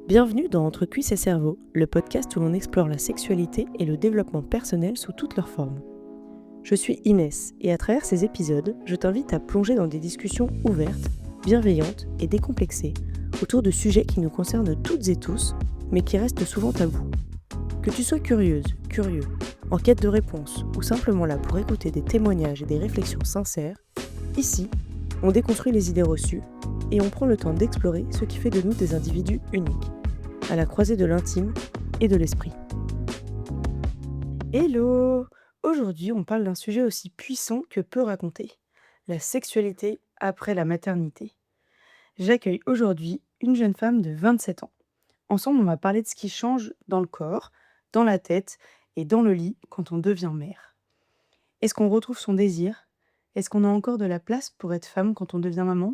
Bienvenue dans Entre cuisses et cerveau, le podcast où l'on explore la sexualité et le développement personnel sous toutes leurs formes. Je suis Inès et à travers ces épisodes, je t'invite à plonger dans des discussions ouvertes, bienveillantes et décomplexées autour de sujets qui nous concernent toutes et tous, mais qui restent souvent tabous. Que tu sois curieuse, curieux, en quête de réponses ou simplement là pour écouter des témoignages et des réflexions sincères, ici, on déconstruit les idées reçues et on prend le temps d'explorer ce qui fait de nous des individus uniques, à la croisée de l'intime et de l'esprit. Hello! Aujourd'hui, on parle d'un sujet aussi puissant que peu raconté, la sexualité après la maternité. J'accueille aujourd'hui une jeune femme de 27 ans. Ensemble, on va parler de ce qui change dans le corps, dans la tête et dans le lit quand on devient mère. Est-ce qu'on retrouve son désir? Est-ce qu'on a encore de la place pour être femme quand on devient maman?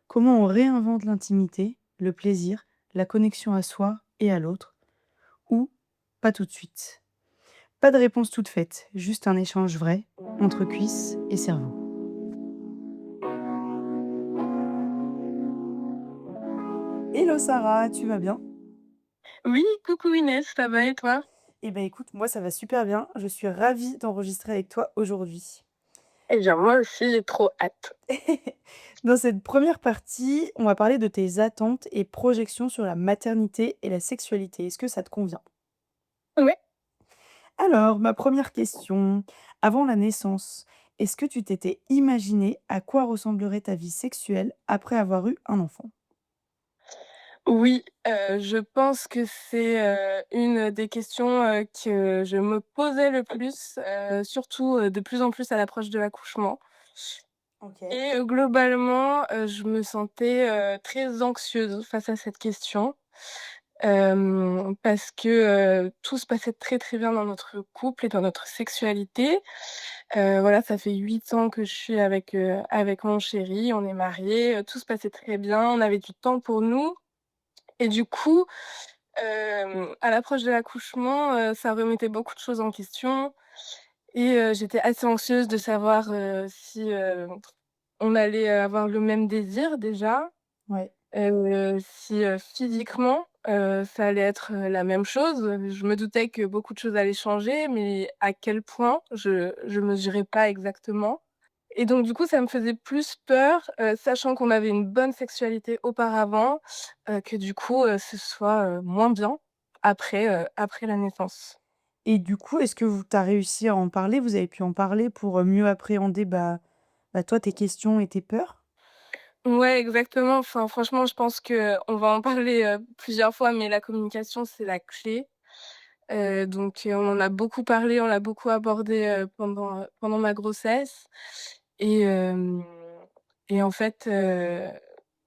Comment on réinvente l'intimité, le plaisir, la connexion à soi et à l'autre? Ou pas tout de suite? Pas de réponse toute faite, juste un échange vrai entre cuisses et cerveau. Hello Sarah, tu vas bien? Oui, coucou Inès, ça va et toi? Eh ben écoute, moi ça va super bien. Je suis ravie d'enregistrer avec toi aujourd'hui. Eh bien moi aussi, j'ai trop hâte. Dans cette première partie, on va parler de tes attentes et projections sur la maternité et la sexualité. Est-ce que ça te convient? Ouais. Alors, ma première question, avant la naissance, est-ce que tu t'étais imaginé à quoi ressemblerait ta vie sexuelle après avoir eu un enfant? Oui, je pense que c'est, une des questions, que je me posais le plus, surtout, de plus en plus à l'approche de l'accouchement OK. et globalement, je me sentais, très anxieuse face à cette question, parce que, tout se passait très, très bien dans notre couple et dans notre sexualité. Voilà, ça fait 8 ans que je suis avec mon chéri, on est mariés, tout se passait très bien, on avait du temps pour nous et du coup, à l'approche de l'accouchement, ça remettait beaucoup de choses en question et j'étais assez anxieuse de savoir, si, on allait avoir le même désir déjà, Ouais. si, physiquement, ça allait être, la même chose. Je me doutais que beaucoup de choses allaient changer, mais à quel point, je mesurais pas exactement. Et donc du coup, ça me faisait plus peur, sachant qu'on avait une bonne sexualité auparavant, que du coup, ce soit, moins bien après la naissance. Et du coup, est-ce que tu as réussi à en parler? Vous avez pu en parler pour, mieux appréhender, toi, tes questions et tes peurs? Ouais, exactement. Enfin, franchement, je pense qu'on va en parler, plusieurs fois, mais la communication, c'est la clé. Donc on en a beaucoup parlé, on l'a beaucoup abordé, pendant ma grossesse et hem et en fait,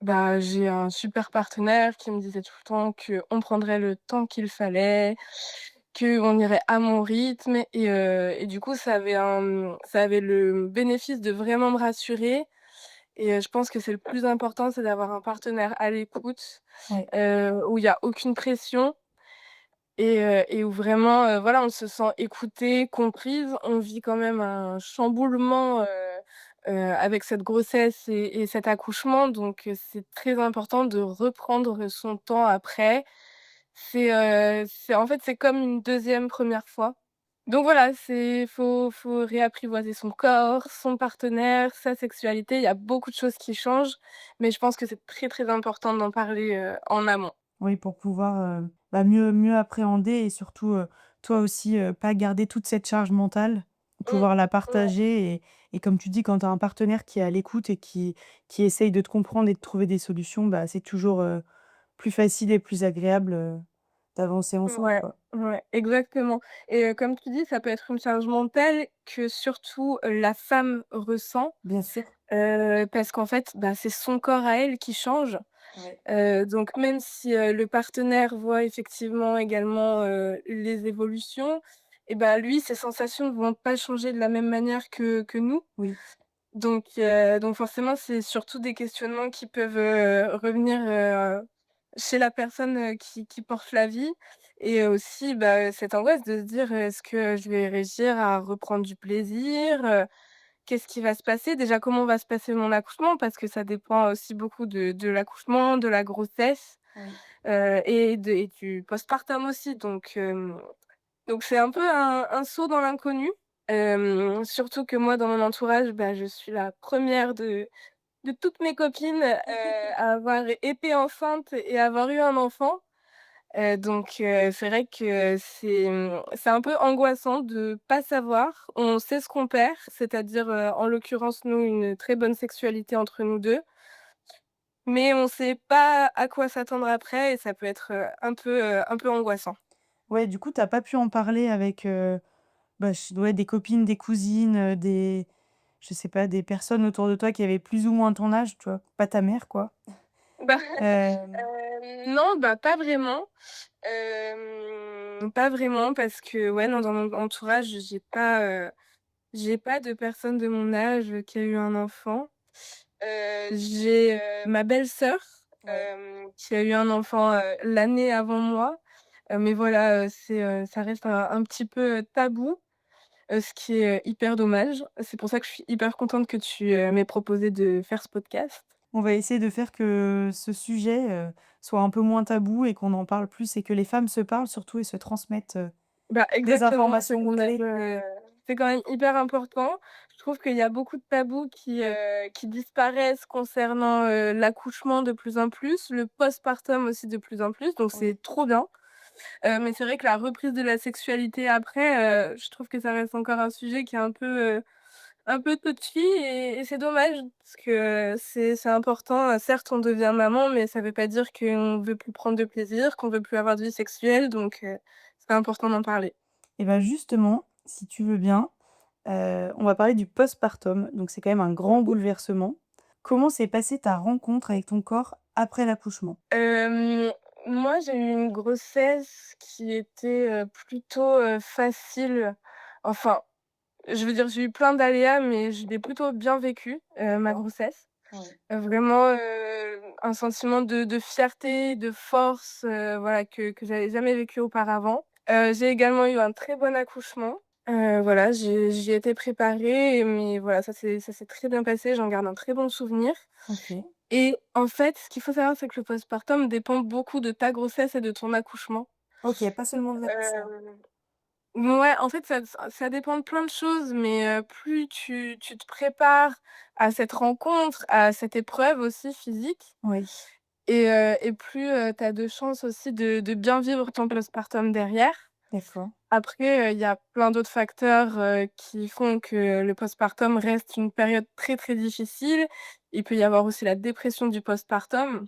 bah, j'ai un super partenaire qui me disait tout le temps qu'on prendrait le temps qu'il fallait, qu'on irait à mon rythme et du coup, ça avait le bénéfice de vraiment me rassurer et je pense que c'est le plus important, c'est d'avoir un partenaire à l'écoute, Ouais. où il y a aucune pression et où vraiment, voilà, on se sent écoutée, comprise. On vit quand même un chamboulement, avec cette grossesse et cet accouchement, donc c'est très important de reprendre son temps après. C'est en fait, c'est comme une deuxième première fois. Donc voilà, faut réapprivoiser son corps, son partenaire, sa sexualité. Il y a beaucoup de choses qui changent, mais je pense que c'est très, très important d'en parler, en amont. Oui, pour pouvoir, mieux appréhender et surtout, toi aussi, pas garder toute cette charge mentale, Mmh. pouvoir la Ouais. partager et comme tu dis, quand tu as un partenaire qui est à l'écoute et qui essaye de te comprendre et de trouver des solutions, bah, c'est toujours, plus facile et plus agréable, d'avancer ensemble, Ouais, quoi. ouais, exactement et comme tu dis, ça peut être une charge mentale que surtout, la femme ressent, Bien sûr. parce qu'en fait, bah, c'est son corps à elle qui change, Ouais. donc même si, le partenaire voit effectivement également, les évolutions et bah, lui, ses sensations ne vont pas changer de la même manière que nous, Oui. donc forcément, c'est surtout des questionnements qui peuvent, revenir, chez la personne, qui porte la vie et aussi, bah, cette angoisse de se dire: «Est-ce que je vais réussir à reprendre du plaisir? Qu'est-ce qui va se passer?» Déjà, comment va se passer mon accouchement? Parce que ça dépend aussi beaucoup de l'accouchement, de la grossesse. Oui. et du postpartum aussi donc c'est un peu un saut dans l'inconnu, surtout que moi dans mon entourage, bah, je suis la première de toutes mes copines, à avoir été enceinte et avoir eu un enfant. C'est vrai que c'est un peu angoissant de pas savoir. On sait ce qu'on perd, c'est-à-dire, en l'occurrence, nous, une très bonne sexualité entre nous 2, mais on sait pas à quoi s'attendre après et ça peut être, un peu angoissant. Ouais, du coup, tu pas pu en parler avec, bah, ouais, des copines, des cousines, des je sais pas, des personnes autour de toi qui avaient plus ou moins ton âge, tu vois? Pas ta mère, quoi? Bah, Hem, non, bah, pas vraiment. Pas vraiment parce que, ouais, non, dans mon entourage, j'ai pas de personne de mon âge, qui a eu un enfant. J'ai, ma belle-sœur, ouais. qui a eu un enfant, l'année avant moi, mais voilà, ça reste un petit peu, tabou, ce qui est, hyper dommage. C'est pour ça que je suis hyper contente que tu, m'aies proposé de faire ce podcast. On va essayer de faire que ce sujet, soit un peu moins tabou et qu'on en parle plus et que les femmes se parlent surtout et se transmettent, Bah, des exactement, informations clés. c'est quand même hyper important. Je trouve qu'il y a beaucoup de tabous qui disparaissent concernant, l'accouchement de plus en plus, le postpartum aussi de plus en plus, donc Oui. c'est trop bien. Mais c'est vrai que la reprise de la sexualité après, je trouve que ça reste encore un sujet qui est un peu touchy et c'est dommage parce que, c'est important. Certes, on devient maman, mais ça veut pas dire qu'on veut plus prendre de plaisir, qu'on veut plus avoir de vie sexuelle, c'est important d'en parler. Et bah, justement, si tu veux bien, on va parler du postpartum, donc c'est quand même un grand bouleversement. Comment s'est passée ta rencontre avec ton corps après l'accouchement? Hem, Moi, j'ai eu une grossesse qui était, plutôt, facile. Enfin, je veux dire, j'ai eu plein d'aléas, mais je l'ai plutôt bien vécue, ma D'accord. grossesse. Ouais. Vraiment, un sentiment de fierté, de force, voilà, que j'avais jamais vécu auparavant. J'ai également eu un très bon accouchement. Voilà, j'y étais préparée, mais voilà, ça s'est très bien passé, j'en garde un très bon souvenir. OK. Et en fait, ce qu'il faut savoir, c'est que le postpartum dépend beaucoup de ta grossesse et de ton accouchement. OK, pas seulement de l'accouchement. Hem, ouais, en fait, ça dépend de plein de choses, mais plus tu te prépares à cette rencontre, à cette épreuve aussi physique Oui, et plus, tu as de chances aussi de bien vivre ton postpartum derrière. d'accord. Après, il y a plein d'autres facteurs, qui font que le postpartum reste une période très, très difficile. Il peut y avoir aussi la dépression du postpartum.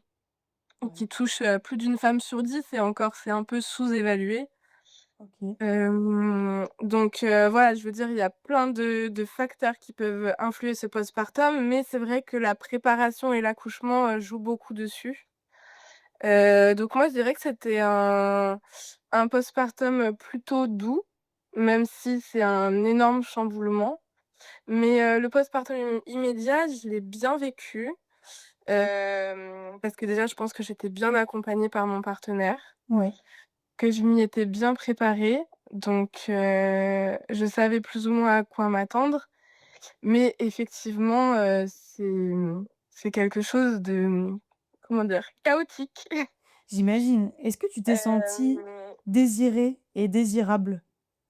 Ouais, Qui touche, plus d'une femme sur 10 et encore c'est un peu sous-évalué. OK. Voilà, je veux dire, il y a plein de facteurs qui peuvent influer ce postpartum, mais c'est vrai que la préparation et l'accouchement, jouent beaucoup dessus. Donc moi, je dirais que c'était un postpartum, plutôt doux, même si c'est un énorme chamboulement. Mais le postpartum immédiat, je l'ai bien vécu, parce que déjà, je pense que j'étais bien accompagnée par mon partenaire. Ouais. Que je m'y étais bien préparée, je savais plus ou moins à quoi m'attendre. Mais effectivement, c'est quelque chose de, comment dire? Chaotique. J'imagine. Est-ce que tu t'es sentie Hem désirée et désirable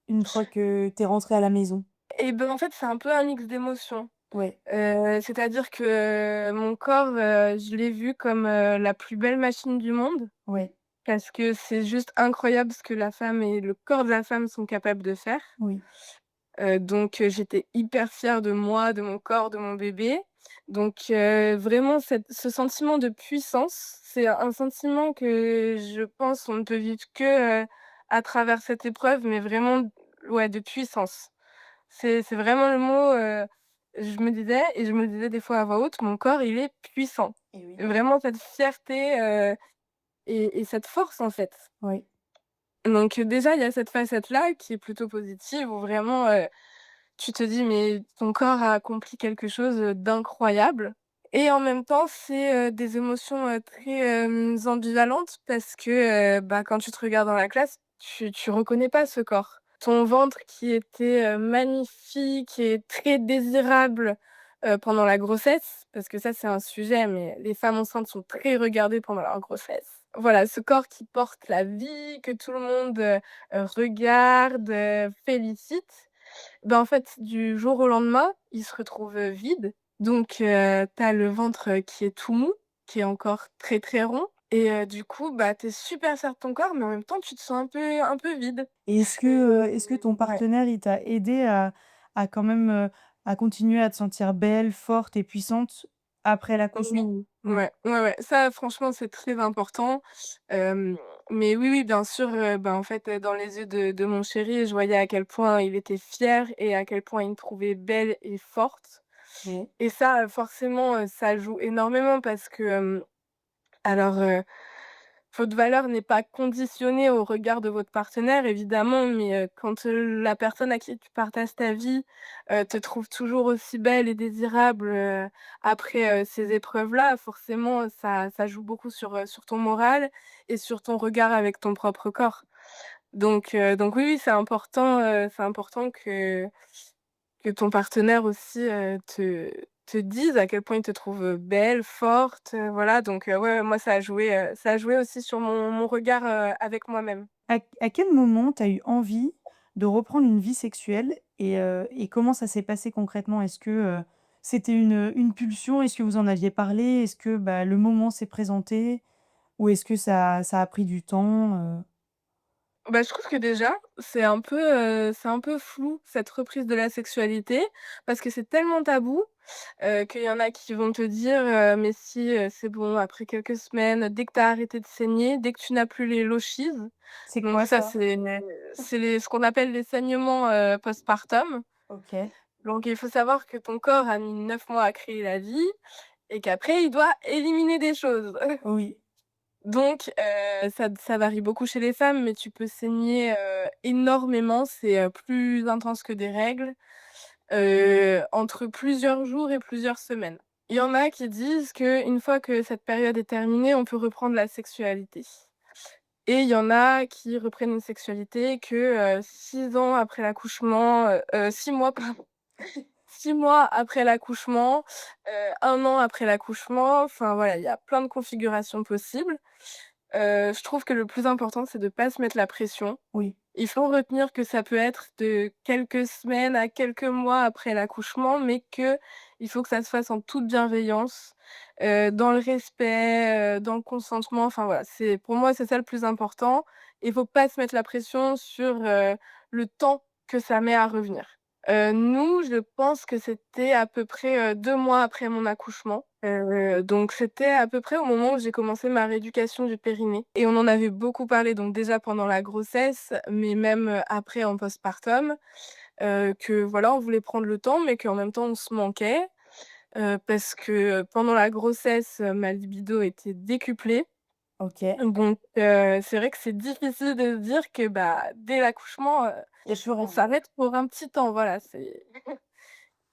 une fois que tu es rentrée à la maison? Et ben, en fait, c'est un peu un mix d'émotions. Ouais, C'est-à-dire que, mon corps, je l'ai vu comme, la plus belle machine du monde, ouais, parce que c'est juste incroyable ce que la femme et le corps de la femme sont capables de faire. oui, J'étais hyper fière de moi, de mon corps, de mon bébé. Vraiment ce sentiment de puissance, c'est un sentiment que je pense on ne peut vivre que, à travers cette épreuve, mais vraiment, ouais, de puissance. C'est vraiment le mot, je me disais des fois à voix haute: «Mon corps, il est puissant». et oui. Vraiment cette fierté, et cette force, en fait. Oui, Déjà, il y a cette facette-là qui est plutôt positive où vraiment, tu te dis: «Mais ton corps a accompli quelque chose, d'incroyable» et en même temps, c'est, des émotions, très, ambivalentes parce que, bah, quand tu te regardes dans la classe, tu reconnais pas ce corps. Ton ventre qui était, magnifique et très désirable, pendant la grossesse, parce que ça, c'est un sujet, mais les femmes enceintes sont très regardées pendant leur grossesse. Voilà, ce corps qui porte la vie, que tout le monde, regarde, félicite, ben, en fait, du jour au lendemain, il se retrouve, vide. Donc tu as le ventre, qui est tout mou, qui est encore très, très rond et du coup, bah, tu es super fière de ton corps, mais en même temps, tu te sens un peu vide. Et est-ce que ton Ouais. partenaire, il t'a aidé à quand même, à continuer à te sentir belle, forte et puissante après l'accouchement? Oui, Mmh. ouais, ça franchement, c'est très important. Hem, mais oui, bien sûr, ben, en fait, dans les yeux de mon chéri, je voyais à quel point il était fier et à quel point il me trouvait belle et forte Ouais. et ça, forcément, ça joue énormément parce que, alors, votre valeur n'est pas conditionnée au regard de votre partenaire évidemment, mais quand, la personne à qui tu partages ta vie, te trouve toujours aussi belle et désirable, après, ces épreuves-là, forcément, ça joue beaucoup sur ton moral et sur ton regard avec ton propre corps. Donc oui, oui, c'est important que ton partenaire aussi, te dise à quel point il te trouve, belle, forte, voilà donc ouais, moi ça a joué aussi sur mon regard, avec moi-même. À quel moment tu as eu envie de reprendre une vie sexuelle et comment ça s'est passé concrètement? Est-ce que, c'était une pulsion? Est-ce que vous en aviez parlé? Est-ce que, bah, le moment s'est présenté? Ou est-ce que ça a pris du temps? Bah, je trouve que déjà, c'est un peu flou cette reprise de la sexualité parce que c'est tellement tabou, qu'il y en a qui vont te dire, «Mais si, c'est bon après quelques semaines, dès que tu as arrêté de saigner, dès que tu n'as plus les lochies». C'est Donc quoi ça, ça? c'est les ce qu'on appelle les saignements, postpartum. OK. Donc il faut savoir que ton corps a mis 9 mois à créer la vie et qu'après il doit éliminer des choses. Oui. Donc ça varie beaucoup chez les femmes, mais tu peux saigner, énormément, c'est, plus intense que des règles, entre plusieurs jours et plusieurs semaines. Il y en a qui disent qu'une fois que cette période est terminée, on peut reprendre la sexualité et il y en a qui reprennent une sexualité que, 6 ans après l'accouchement, 6 mois, pardon. 6 mois après l'accouchement, 1 an après l'accouchement, enfin voilà, il y a plein de configurations possibles. Je trouve que le plus important, c'est de pas se mettre la pression. Oui. Il faut retenir que ça peut être de quelques semaines à quelques mois après l'accouchement, mais qu'il faut que ça se fasse en toute bienveillance, dans le respect, dans le consentement, enfin voilà, c'est pour moi, c'est ça le plus important. Il faut pas se mettre la pression sur, le temps que ça met à revenir. Nous, je pense que c'était à peu près, 2 mois après mon accouchement. Donc c'était à peu près au moment où j'ai commencé ma rééducation du périnée et on en avait beaucoup parlé, donc déjà pendant la grossesse, mais même, après en postpartum, que voilà, on voulait prendre le temps, mais qu'en même temps on se manquait, parce que, pendant la grossesse, ma libido était décuplée. OK. Donc c'est vrai que c'est difficile de se dire que, bah, dès l'accouchement, Il y a plus on rien. s'arrête pour un petit temps, voilà, c'est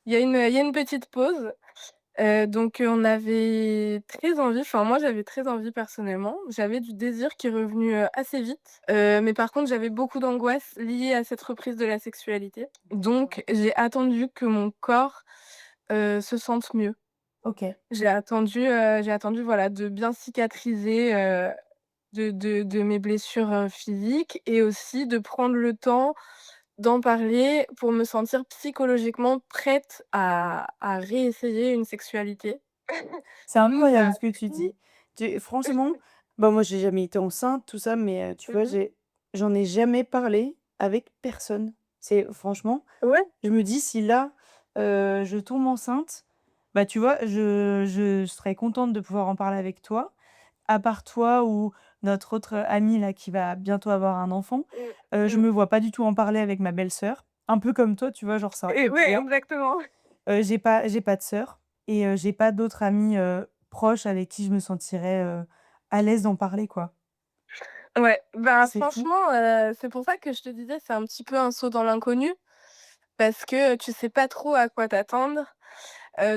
il y a une petite pause. Donc on avait très envie, enfin moi j'avais très envie personnellement. J'avais du désir qui est revenu, assez vite, mais par contre j'avais beaucoup d'angoisse liée à cette reprise de la sexualité. D'accord. Donc j'ai attendu que mon corps, se sente mieux. OK. J'ai attendu voilà de bien cicatriser, de mes blessures, physiques et aussi de prendre le temps d'en parler pour me sentir psychologiquement prête à réessayer une sexualité. C'est Nous, ça incroyable a ce que tu pris dis. Tu franchement, bah, moi, j'ai jamais été enceinte, tout ça, mais tu mmh vois, mh. j'en ai jamais parlé avec personne. C'est franchement, Ouais, je me dis si là, je tombe enceinte, bah, tu vois, je serais contente de pouvoir en parler avec toi. À part toi ou notre autre amie là qui va bientôt avoir un enfant, mmh, je mmh me vois pas du tout en parler avec ma belle-sœur. Un peu comme toi, tu vois, genre ça aurait et été ouais, bien. exactement. J'ai pas de sœur et j'ai pas d'autres amis, proches avec qui je me sentirais, à l'aise d'en parler, quoi. Ouais, ben, C'est fou. franchement, c'est pour ça que je te disais, c'est un petit peu un saut dans l'inconnu parce que, tu sais pas trop à quoi t'attendre.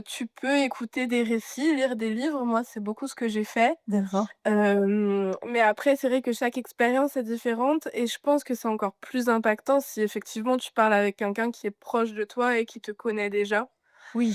Tu peux écouter des récits, lire des livres, moi c'est beaucoup ce que j'ai fait. D'accord. Mais après, c'est vrai que chaque expérience est différente et je pense que c'est encore plus impactant si effectivement tu parles avec quelqu'un qui est proche de toi et qui te connaît déjà. Oui.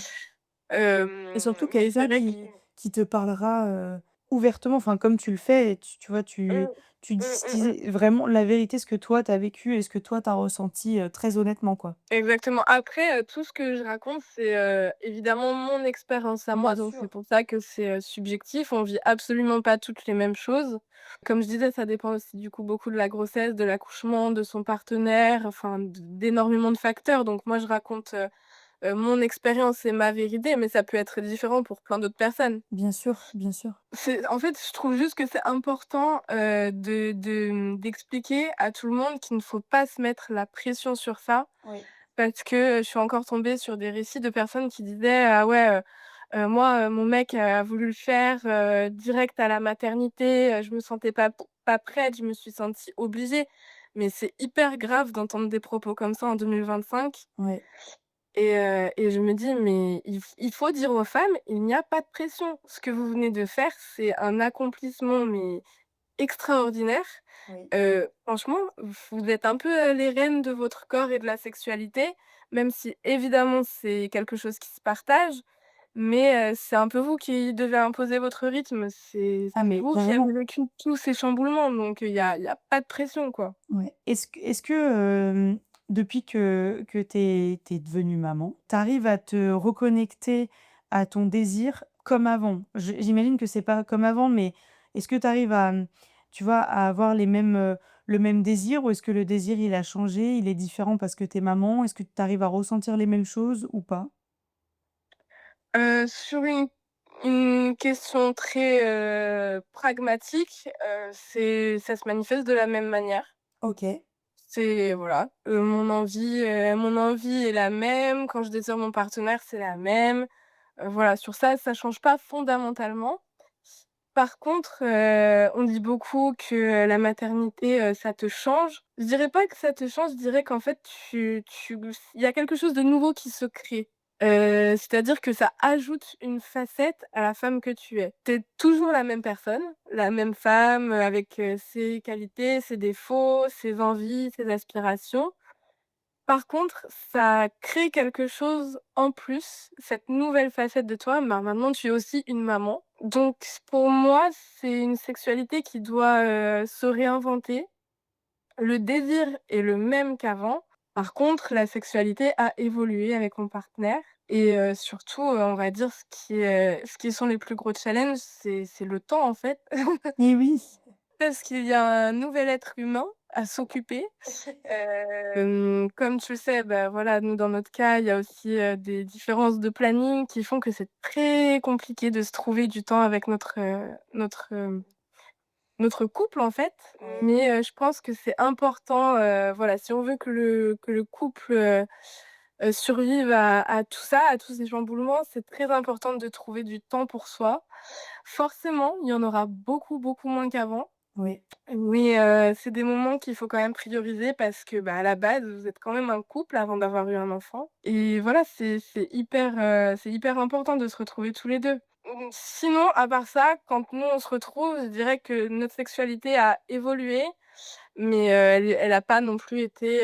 Et surtout Mais c'est quelqu'un vrai qui te parlera, ouvertement, enfin comme tu le fais, et tu vois, mmh, tu mmh. dis vraiment la vérité, ce que toi tu as vécu et ce que toi tu as ressenti, très honnêtement, quoi. Exactement. Après, tout ce que je raconte, c'est, évidemment mon expérience à moi, Bien donc c'est sûr. pour ça que c'est, subjectif. On vit absolument pas toutes les mêmes choses. Comme je disais, ça dépend aussi du coup beaucoup de la grossesse, de l'accouchement, de son partenaire, enfin d'énormément de facteurs. Donc moi je raconte, mon expérience et ma vérité, mais ça peut être différent pour plein d'autres personnes. Bien sûr, bien sûr. C'est en fait, je trouve juste que c'est important, d'expliquer à tout le monde qu'il ne faut pas se mettre la pression sur ça. Oui. Parce que, je suis encore tombée sur des récits de personnes qui disaient: «Ah ouais, moi, mon mec a voulu le faire, direct à la maternité, je me sentais pas prête, je me suis sentie obligée». Mais c'est hyper grave d'entendre des propos comme ça en 2025 Ouais. et je me dis: «Mais il faut dire aux femmes, il n'y a pas de pression. Ce que vous venez de faire, c'est un accomplissement, mais extraordinaire. Oui. Franchement, vous êtes un peu, les reines de votre corps et de la sexualité, même si évidemment c'est quelque chose qui se partage, mais c'est un peu vous qui devez imposer votre rythme. Ah C'est mais vous qui avez carrément. vécu tous ces chamboulements, donc il y a pas de pression, quoi. Ouais. Depuis que tu es devenue maman, tu arrives à te reconnecter à ton désir comme avant? J'imagine que c'est pas comme avant, mais est-ce que tu arrives à, tu vois, à avoir le même désir, ou est-ce que le désir, il a changé, il est différent parce que tu es maman? Est-ce que tu arrives à ressentir les mêmes choses ou pas? Sur une question très, pragmatique, ça se manifeste de la même manière. OK. C'est voilà, mon envie est la même, quand je désire mon partenaire, c'est la même. Voilà, sur ça, ça change pas fondamentalement. Par contre, on dit beaucoup que la maternité, ça te change. Je dirais pas que ça te change, je dirais qu'en fait il y a quelque chose de nouveau qui se crée. C'est-à-dire que ça ajoute une facette à la femme que tu es. Tu es toujours la même personne, la même femme, avec, ses qualités, ses défauts, ses envies, ses aspirations. Par contre, ça crée quelque chose en plus, cette nouvelle facette de toi, bah, maintenant tu es aussi une maman. Donc pour moi, c'est une sexualité qui doit, se réinventer. Le désir est le même qu'avant. Par contre, la sexualité a évolué avec mon partenaire et surtout, on va dire ce qui sont les plus gros challenges, c'est le temps en fait. Eh oui! Parce qu'il y a un nouvel être humain à s'occuper. Comme tu le sais, bah, voilà, nous, dans notre cas, il y a aussi, des différences de planning qui font que c'est très compliqué de se trouver du temps avec notre couple, en fait. Oui. Mais, je pense que c'est important, voilà, si on veut que le couple, survive à tout ça, à tous ces chamboulements, c'est très important de trouver du temps pour soi. Forcément, il y en aura beaucoup, beaucoup moins qu'avant. Oui. Oui, c'est des moments qu'il faut quand même prioriser parce que, bah, à la base, vous êtes quand même un couple avant d'avoir eu un enfant et voilà, c'est hyper important de se retrouver tous les 2. Sinon, à part ça, quand nous, on se retrouve, je dirais que notre sexualité a évolué, mais, elle a pas non plus été,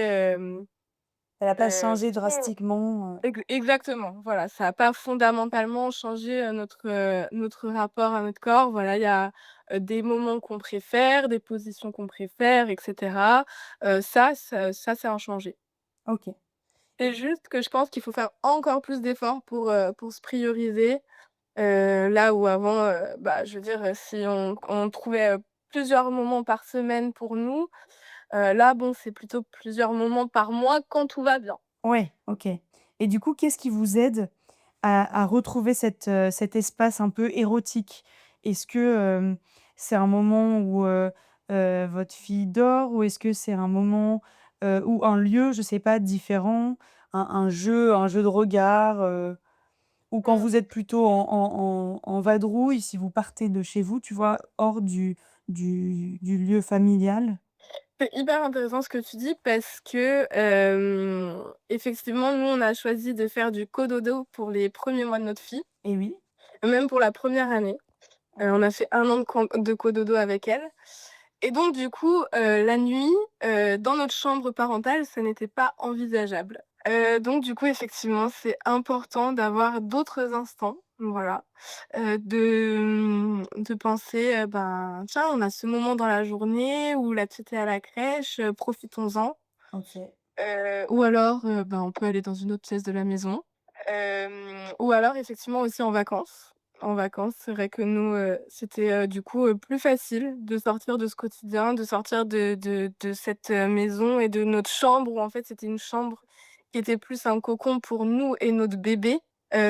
Elle a pas heu, changé drastiquement, exactement, voilà, ça a pas fondamentalement changé, notre rapport à notre corps. Voilà, il y a, des moments qu'on préfère, des positions qu'on préfère et cetera. Ça, c'est inchangé. OK. C'est juste que je pense qu'il faut faire encore plus d'efforts pour se prioriser, là où avant, bah, je veux dire, si on trouvait, plusieurs moments par semaine pour nous, là, bon, c'est plutôt plusieurs moments par mois quand tout va bien. Ouais, OK. Et du coup, qu'est-ce qui vous aide à retrouver cet espace un peu érotique? Est-ce que, c'est un moment où, votre fille dort, ou est-ce que c'est un moment, ou un lieu, je sais pas, différent? Un jeu de regard, ou quand Mmh. vous êtes plutôt en vadrouille, si vous partez de chez vous, tu vois, hors du lieu familial? C'est hyper intéressant ce que tu dis parce que, effectivement, nous, on a choisi de faire du cododo pour les premiers mois de notre fille, Eh oui. même pour la première année. On OK. a fait 1 an de cododo avec elle et donc du coup, la nuit, dans notre chambre parentale, ça n'était pas envisageable. Donc du coup, effectivement, c'est important d'avoir d'autres instants, voilà. De penser, ben: «Tiens, on a ce moment dans la journée où la petite est à la crèche, profitons-en». OK. Ou alors, ben, on peut aller dans une autre pièce de la maison. Ou alors effectivement aussi en vacances. En vacances, c'est vrai que nous, c'était, du coup, plus facile de sortir de ce quotidien, de sortir de cette, maison et de notre chambre où en fait c'était une chambre qui était plus un cocon pour nous et notre bébé.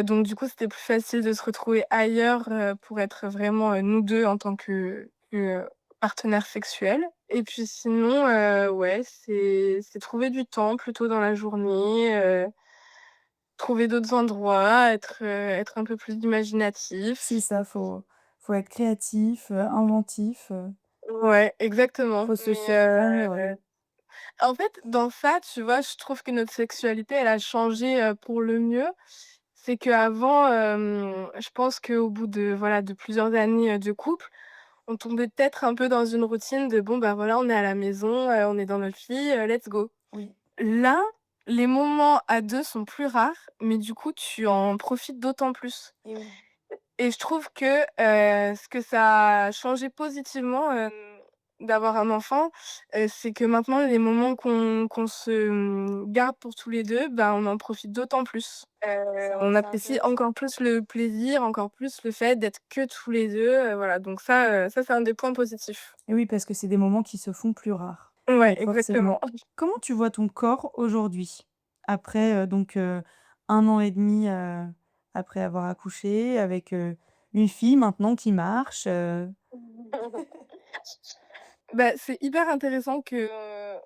Donc du coup, c'était plus facile de se retrouver ailleurs, pour être vraiment, nous 2 en tant que partenaires sexuels. Et puis sinon, ouais, c'est trouver du temps plutôt dans la journée, trouver d'autres endroits, être un peu plus C'est imaginatif. ça, faut être créatif, inventif, Ouais, exactement. faut se Mais, surprendre, en fait, dans ça, tu vois, je trouve que notre sexualité, elle a changé, pour le mieux. C'est qu'avant, je pense qu'au bout de, voilà, de plusieurs années, de couple, on tombait peut-être un peu dans une routine de: «Bon, bah, voilà, on est à la maison, on est dans notre lit, let's go». oui. Là, les moments à 2 sont plus rares, mais du coup, tu en profites d'autant plus. Et oui. Et je trouve que, ce que ça a changé positivement, d'avoir un enfant, c'est que maintenant les moments qu'on se, garde pour tous les 2, ben, on en profite d'autant plus. On C'est apprécie intéressant. encore plus le plaisir, encore plus le fait d'être que tous les 2. Voilà, donc ça c'est un des points positifs. Et oui, parce que c'est des moments qui se font plus rares, Ouais, forcément. exactement. Comment tu vois ton corps aujourd'hui? Après, 1 an et demi, après avoir accouché, avec, une fille maintenant qui marche, Bah, c'est hyper intéressant que,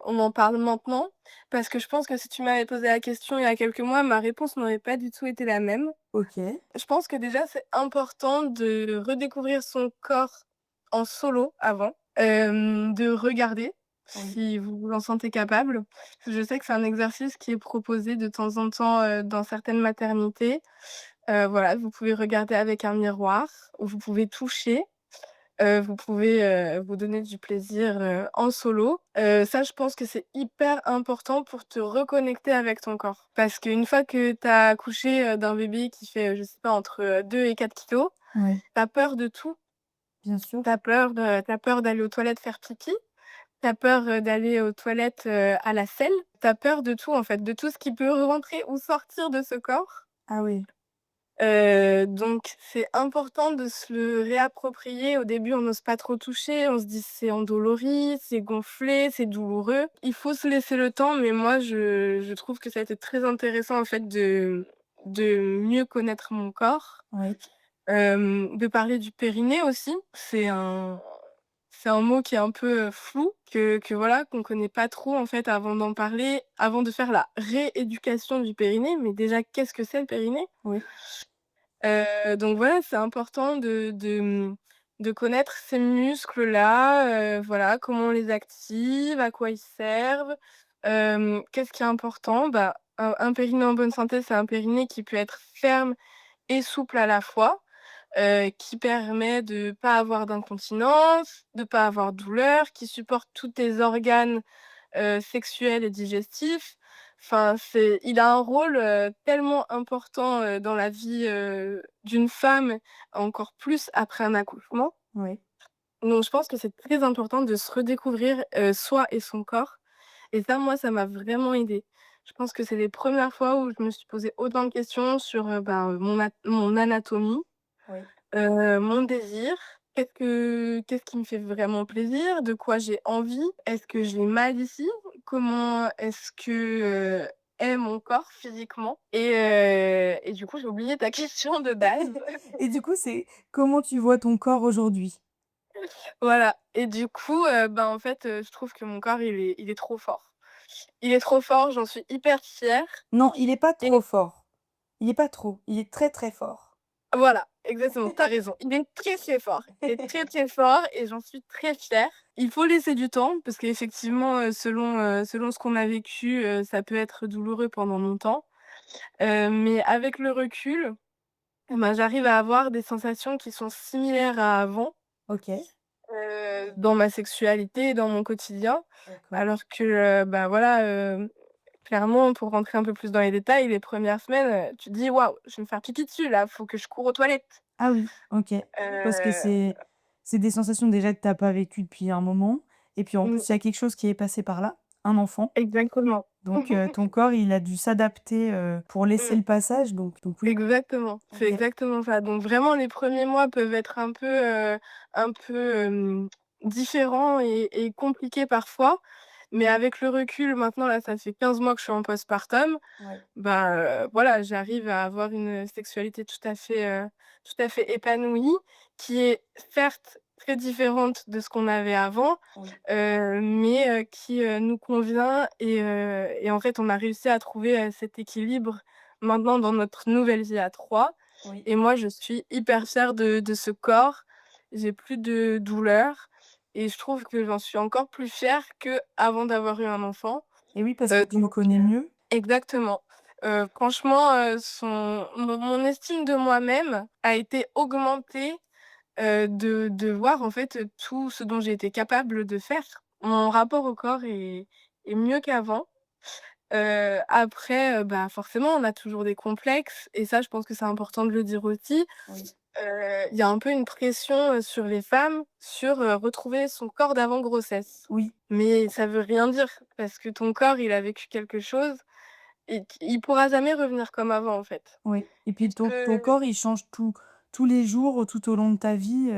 on en parle maintenant, parce que je pense que si tu m'avais posé la question il y a quelques mois, ma réponse n'aurait pas du tout été la même. OK, Je pense que déjà, c'est important de redécouvrir son corps en solo avant, de regarder oui. si vous vous en sentez capable. Je sais que c'est un exercice qui est proposé de temps en temps, dans certaines maternités. Voilà, vous pouvez regarder avec un miroir, ou vous pouvez toucher. Vous pouvez, vous donner du plaisir, en solo. Ça, je pense que c'est hyper important pour te reconnecter avec ton corps. Parce qu'une fois que tu as accouché, d'un bébé qui fait, je sais pas, entre, 2 et 4 kilogrammes, Ouais, tu as peur de tout. bien sûr. Tu peur d'aller aux toilettes faire pipi, tu as peur, d'aller aux toilettes, à la selle. Tu as peur de tout, en fait, de tout ce qui peut rentrer ou sortir de ce corps. Ah oui, Donc c'est important de se le réapproprier. Au début, on n'ose pas trop toucher, on se dit: «C'est endolori, c'est gonflé, c'est douloureux». Il faut se laisser le temps, mais moi je trouve que ça a été très intéressant en fait de mieux connaître mon corps. oui. De parler du périnée aussi. C'est un mot qui est un peu, flou, que voilà, qu'on connaît pas trop en fait avant d'en parler, avant de faire la rééducation du périnée. Mais déjà, qu'est-ce que c'est le périnée? Oui. Donc voilà, c'est important de connaître ces muscles-là, voilà, comment on les active, à quoi ils servent. Qu'est-ce qui est important? Bah, un périnée en bonne santé, c'est un périnée qui peut être ferme et souple à la fois, qui permet de pas avoir d'incontinence, de pas avoir de douleur, qui supporte tous tes organes sexuel et digestif. Enfin, il a un rôle, tellement important, dans la vie, d'une femme, encore plus après un accouchement. Oui. Donc je pense que c'est très important de se redécouvrir, soi et son corps, et ça, moi, ça m'a vraiment aidée. Je pense que c'est les premières fois où je me suis posé autant de questions sur, ben, mon anatomie. Oui. Mon désir, qu'est-ce qui me fait vraiment plaisir? De quoi j'ai envie? Est-ce que j'ai mal ici? Comment est-ce que, est mon corps physiquement? Et du coup, j'ai oublié ta question de base. Et du coup, c'est comment tu vois ton corps aujourd'hui? Voilà, et du coup, ben, en fait, je trouve que mon corps, il est trop fort. Il est trop fort, j'en suis hyper fière. Non, il est pas Et trop fort. Il est pas trop, il est très, très fort. voilà, exactement, tu as raison. Il est très, très fort. Il est très, très fort et j'en suis très fière. Il faut laisser du temps parce qu'effectivement, selon ce qu'on a vécu, ça peut être douloureux pendant longtemps. Mais avec le recul, ben, j'arrive à avoir des sensations qui sont similaires à avant, OK, dans ma sexualité et dans mon quotidien. d'accord. Alors que, bah, voilà, Clairement, pour rentrer un peu plus dans les détails, les premières semaines, tu te dis: «Waouh, je vais me faire pipi dessus là, faut que je cours aux toilettes». Ah oui, OK. Parce que Heu, c'est des sensations déjà que tu as pas vécues depuis un moment et puis en mmh, plus, il y a quelque chose qui est passé par là, un enfant, exactement. donc ton corps, il a dû s'adapter, pour laisser Mmh. le passage donc oui. Exactement, c'est OK. exactement ça. Donc vraiment les premiers mois peuvent être un peu, différents et compliqués parfois. Mais avec le recul, maintenant là, ça fait 15 mois que je suis en postpartum, Ouais. bah, voilà, j'arrive à avoir une sexualité tout à fait épanouie, qui est certes très différente de ce qu'on avait avant, Oui. mais qui, nous convient et en fait, on a réussi à trouver, cet équilibre maintenant dans notre nouvelle vie à 3 Oui. et moi, je suis hyper fière de ce corps. J'ai plus de douleur et je trouve que j'en suis encore plus fière qu'avant d'avoir eu un enfant. Et oui, parce que tu le Donc connais mieux? exactement. Franchement, mon estime de moi-même a été augmentée, de voir en fait, tout ce dont j'ai été capable de faire. Mon rapport au corps est mieux qu'avant. Après, bah, forcément, on a toujours des complexes et ça, je pense que c'est important de le dire aussi. Oui. Il y a un peu une pression, sur les femmes, sur, retrouver son corps d'avant grossesse. Oui, Mais ça veut rien dire parce que ton corps, il a vécu quelque chose et il pourra jamais revenir comme avant, en fait. oui et Il puis ton peut corps, il change tous les jours, tout au long de ta vie,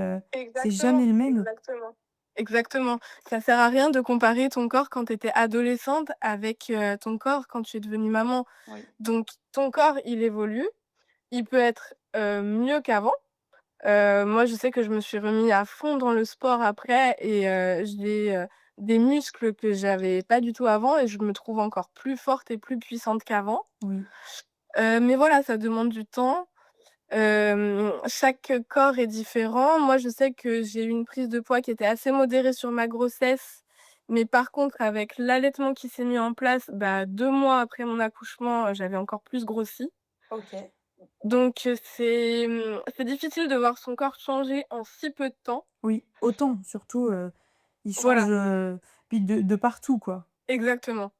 c'est jamais exactement, le même. exactement. Exactement. Ça sert à rien de comparer ton corps quand tu étais adolescente avec, ton corps quand tu es devenue maman. Oui. Donc ton corps, il évolue, il peut être, mieux qu'avant. Moi, je sais que je me suis remis à fond dans le sport après et j'ai, des muscles que j'avais pas du tout avant et je me trouve encore plus forte et plus puissante qu'avant. Oui. Mais voilà, ça demande du temps. Chaque corps est différent. Moi, je sais que j'ai eu une prise de poids qui était assez modérée sur ma grossesse, mais par contre, avec l'allaitement qui s'est mis en place, bah, 2 mois après mon accouchement, j'avais encore plus grossi. OK. Donc c'est difficile de voir son corps changer en si peu de temps. Oui, autant surtout, il change, Voilà, puis de partout, quoi. exactement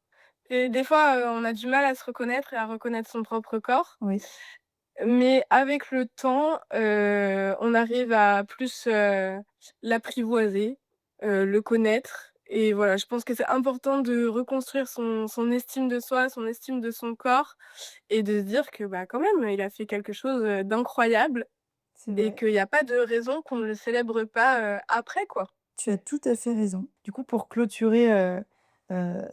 et des fois, on a du mal à se reconnaître et à reconnaître son propre corps. Oui. Mais avec le temps, on arrive à plus, l'apprivoiser, le connaître et voilà, je pense que c'est important de reconstruire son estime de soi, son estime de son corps et de se dire que, bah, quand même, il a fait quelque chose, d'incroyable C'est et vrai. qu'il y a pas de raison qu'on ne le célèbre pas, après, quoi. Tu as tout à fait raison. Du coup, pour clôturer,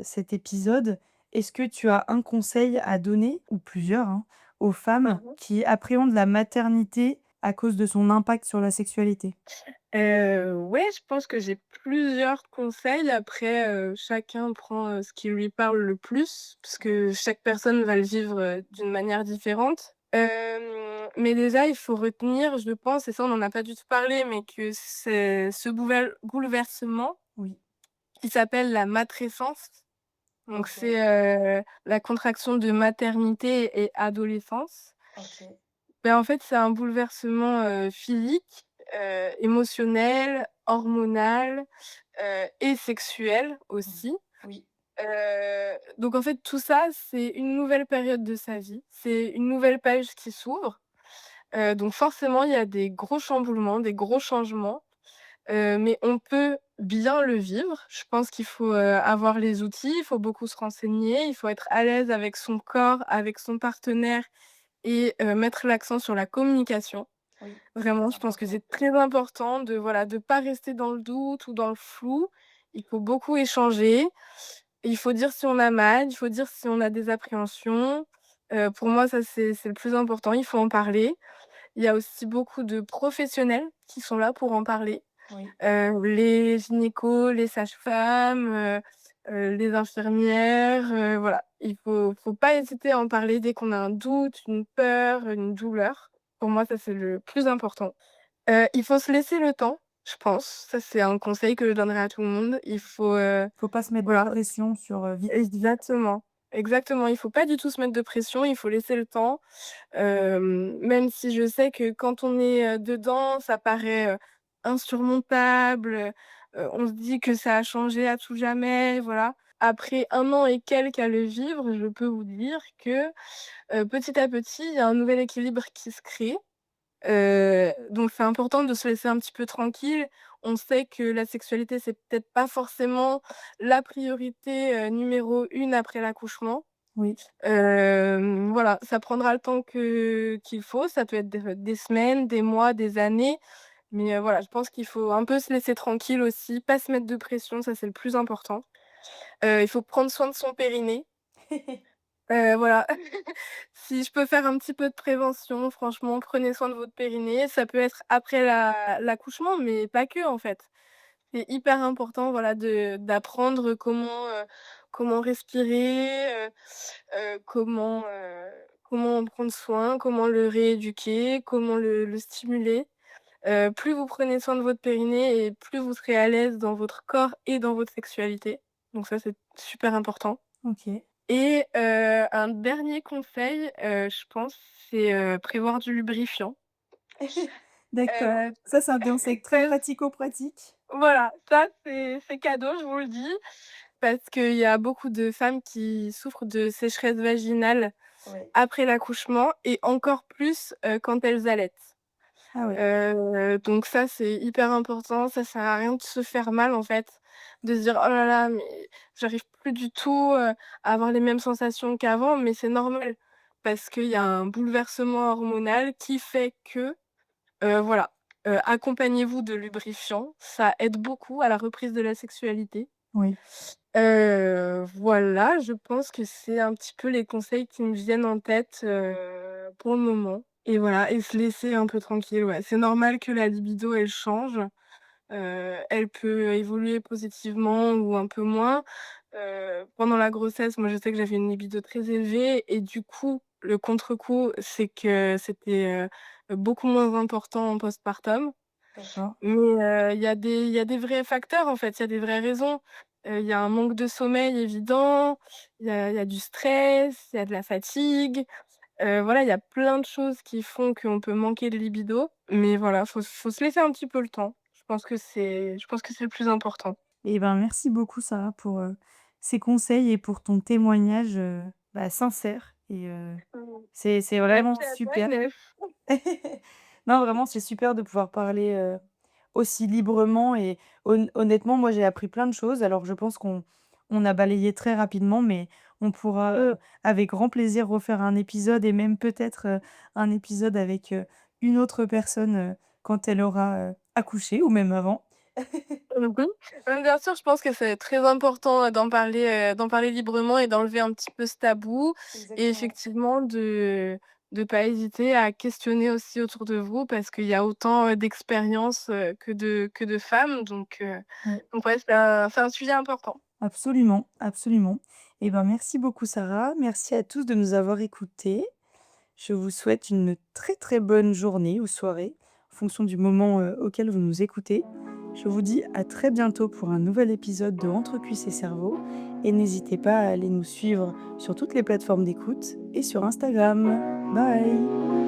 cet épisode, est-ce que tu as un conseil à donner, ou plusieurs, hein, aux femmes Mmh. qui appréhendent la maternité à cause de son impact sur la sexualité? Ouais, je pense que j'ai plusieurs conseils. Après, chacun prend, ce qui lui parle le plus, parce que chaque personne va le vivre, d'une manière différente. Mais déjà, il faut retenir, je pense, et ça on n'en a pas du tout parlé, mais que c'est ce bouleversement Oui. qui s'appelle la matrescence. Donc OK. c'est, la contraction de maternité et adolescence. OK. Ben en fait, c'est un bouleversement, physique, émotionnel, hormonal, et sexuel Mmh. aussi. Oui. Donc en fait, tout ça, c'est une nouvelle période de sa vie. C'est une nouvelle page qui s'ouvre. Donc forcément, il y a des gros chamboulements, des gros changements, mais on peut bien le vivre. Je pense qu'il faut, avoir les outils, il faut beaucoup se renseigner, il faut être à l'aise avec son corps, avec son partenaire et mettre l'accent sur la communication. Oui, Vraiment, très je pense que important. c'est très important de, voilà, de pas rester dans le doute ou dans le flou. Il faut beaucoup échanger. Il faut dire si on a mal, il faut dire si on a des appréhensions. Pour moi, ça, c'est le plus important, il faut en parler. Il y a aussi beaucoup de professionnels qui sont là pour en parler. Oui. Les gynécos, les sages-femmes, les infirmières, voilà. Il faut pas hésiter à en parler dès qu'on a un doute, une peur, une douleur. Pour moi, ça, c'est le plus important. Il faut se laisser le temps, je pense. Ça, c'est un conseil que je donnerais à tout le monde. Il faut, Faut pas se mettre de voilà, pression sur, vite. exactement, exactement. Il faut pas du tout se mettre de pression, il faut laisser le temps. Même si je sais que quand on est, dedans, ça paraît, insurmontable, on se dit que ça a changé à tout jamais, voilà. après 1 an et quelques à le vivre, je peux vous dire que, petit à petit, il y a un nouvel équilibre qui se crée. Donc c'est important de se laisser un petit peu tranquille. On sait que la sexualité, c'est peut-être pas forcément la priorité, numéro 1 après l'accouchement. Oui, Voilà, ça prendra le temps qu'il faut. Ça peut être des semaines, des mois, des années, mais voilà, je pense qu'il faut un peu se laisser tranquille aussi, pas se mettre de pression, ça c'est le plus important. Il faut prendre soin de son périnée. Voilà. Si je peux faire un petit peu de prévention, franchement, prenez soin de votre périnée. Ça peut être après l'accouchement, mais pas que, en fait. C'est hyper important, voilà, d'apprendre comment respirer, comment en prendre soin, comment le rééduquer, comment le stimuler. Plus vous prenez soin de votre périnée et plus vous serez à l'aise dans votre corps et dans votre sexualité. Donc ça, c'est super important. OK. Et un dernier conseil, je pense, c'est, prévoir du lubrifiant. D'accord. Heu, Ça, c'est un conseil très parce pratico-pratique. voilà, ça c'est cadeau, je vous le dis, parce qu'il y a beaucoup de femmes qui souffrent de sécheresse vaginale Ouais. après l'accouchement et encore plus, quand elles allaitent. Ah ouais. Donc ça, c'est hyper important. Ça sert à rien de se faire mal, en fait, de se dire: «Oh là là, mais j'arrive plus du tout, à avoir les mêmes sensations qu'avant», mais c'est normal parce qu'il y a un bouleversement hormonal qui fait que, voilà, accompagnez-vous de lubrifiant. Ça aide beaucoup à la reprise de la sexualité. Oui. Voilà, je pense que c'est un petit peu les conseils qui me viennent en tête, pour le moment et voilà et se laisser un peu tranquille, ouais. C'est normal que la libido, elle change, elle peut évoluer positivement ou un peu moins. Pendant la grossesse, moi, je sais que j'avais une libido très élevée et du coup, le contre-coup, c'est que c'était, beaucoup moins important en postpartum. D'accord. Mais, il y a des vrais facteurs, en fait, il y a des vraies raisons. Il y a un manque de sommeil évident, il y a du stress, il y a de la fatigue, voilà, il y a plein de choses qui font qu'on peut manquer de libido, mais voilà, faut se laisser un petit peu le temps. Je pense que c'est le plus important. Eh ben, merci beaucoup Sarah pour, ces conseils et pour ton témoignage, sincère et Mmh. c'est vraiment Merci à toi super. Inès. Non, vraiment, c'est super de pouvoir parler, aussi librement et honnêtement, moi, j'ai appris plein de choses. Alors je pense qu'on a balayé très rapidement, mais on pourra, avec grand plaisir refaire un épisode et même peut-être, un épisode avec, une autre personne, quand elle aura, accouché ou même avant. Mmh mh. Bien sûr, je pense que c'est très important, d'en parler librement et d'enlever un petit peu ce tabou et Exactement. effectivement de pas hésiter à questionner aussi autour de vous parce qu'il y a autant, d'expériences, que de femmes Ouais. donc ouais, c'est un sujet important. Absolument, absolument. Et ben, merci beaucoup Sarah. Merci à tous de nous avoir écoutés. Je vous souhaite une très, très bonne journée ou soirée, en fonction du moment, auquel vous nous écoutez. Je vous dis à très bientôt pour un nouvel épisode de Entre cuisses et cerveau et n'hésitez pas à aller nous suivre sur toutes les plateformes d'écoute et sur Instagram. Bye.